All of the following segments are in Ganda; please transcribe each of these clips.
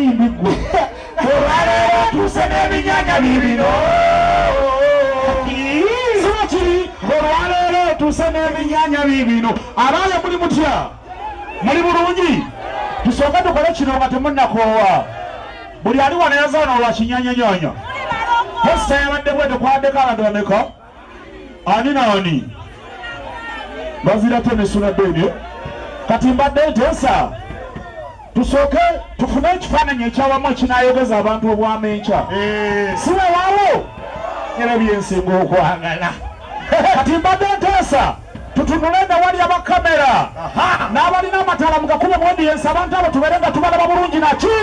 ensimbi gwe olwaleero tuuse n'ebinyanya bibino siba kiri olwaleero tuuse n'ebinyanya bibino abaayo muli mutya muli bulungi tusooke tukole kino nga temunnakoowa buli ali wano yazaana olwa kinyanyanyanya posita yabadde bwe tekwaddeko abantu bameka ani naani bazirate nesunaddeebye kati mbadde nteesa tusooke tufune ekifaananyi ekyawamu ekinayogeza abantu obwamenkya siwe waawo era byensinga okwagala kati mbadde nteesa tutunule nga wali abakamera n'abalina amatala mugakube mu odiyensi abantu abo tubeere nga tubalaba bulungi naki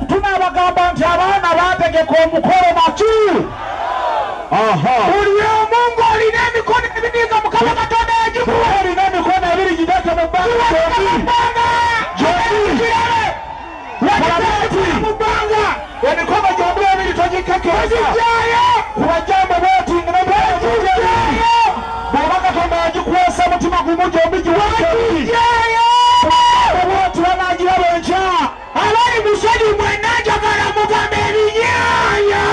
tunaabagamba nti abaana bategeka omukolo naki buli omu ng'olina emikono ebiri nga mukama katonda yagikuwa olina emikono ebiri gidete mu bbanga emikono gyombi ebiri togikekeeza kubajambo betingi bw'oba katonda yagikuweesa mutima gumu gyombi giwekebiri bwoti banagiraba enkya abali musonyi mwenna njagala mugambe ebinyanya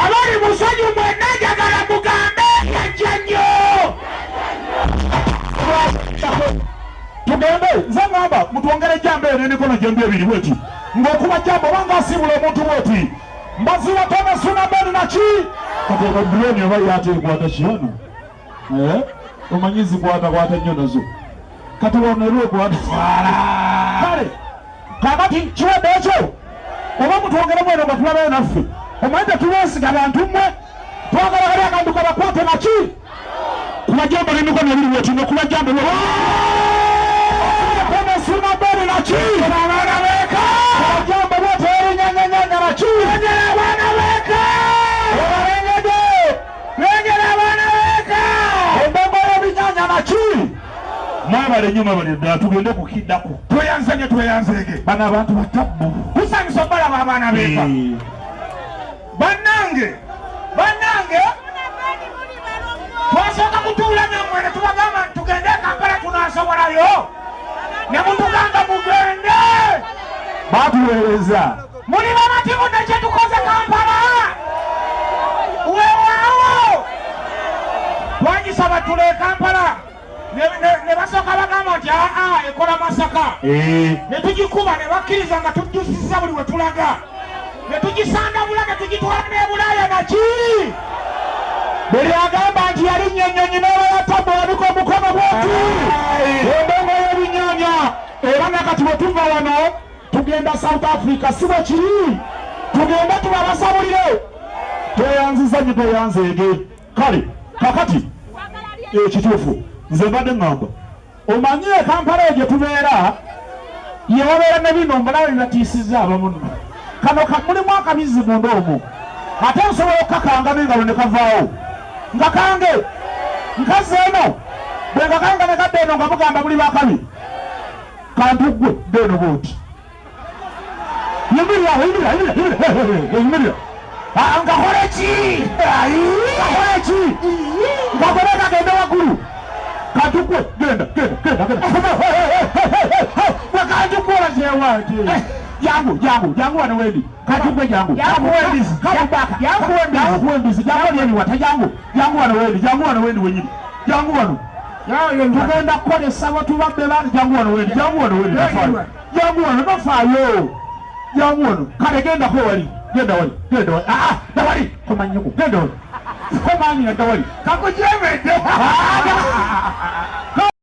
abali musonyi mwenna njagala mugambe yajjanyo tugende nze ngamba mutwongere ejjambo eyo n'emikono gyombi ebiri bweti ng'okuba jjambo obanga asiibula omuntu bweti mbaziwa tona sunabeni naki kati ebabuloni oba yate ekwata kiyano omanyi zikwatakwata nnyo nazo kati wonerwa ekwata kale kakati kiwadde ekyo oba mutwongere mweno nga tulabayo naffe omanyi tetubeesiga bantu mmwe twagala kali akantu kabakwate naki kubajambo n'emikono ebiri bweti ng'okubajambo sunabeni naki abaana beeka kubajambo bwete erinyanyanyanya naki lengera abaana beeka obalengede lengera abaana beeka embengo y'ebinyanya naki mwebale nnyo mwebale ddala tugende kukiddako tweyanzanye tweyanzeege bano abantu batabbu kusanyusa obalaba abaana beeka bannange twasooka kutuula nammwe ne tubagamba nti tugende Kampala tunaasobolayo ne mutugamba mugende batuweereza muli bamativu nekye tukoze Kampala weewaawo twagisaba tule Kampala ne basooka bagamba nti aa ekola Masaka ne tugikuba ne bakkiriza nga tujjusiza buli we tulaga ne tugisandabula ne tugitwala ne Bulaaya naki buli agamba nti yali nnyonnyonyi n'abayatabba olabika omukono bwetu embongo y'ebinyanya era nakati bwe tuva wano tugenda South Africa si bwe kiri tugenda tubabasabulire tweyanziza nyo tweyanzeege kale kakati ekituufu nze mbadde ŋŋamba omanyi Kampala egyo tubeera yewabeera ne bino mbalabe bibatiisizza abamuno kano mulimu akabizi munda omwo ate nsobola okukakanga n'engalo ne kavaawo nga kange nkazi eno bwe nga kanga ne kadde eno nga mugamba muli bakabi kantu ggwe deno bwoti yimirira ngakole ki ngakole kagende waggulu kantu ggwe genda wakantu gwola kyewati jangu wano wendi kati gwe jangu wano wendi wenyini jangu wano tugenda kukolesa batubadde bandi jangu wano wendi jangu wano nofaayo jangu wano kale gendako wali genda wali komanyiko genda wali komanyira dda wali kakujemedde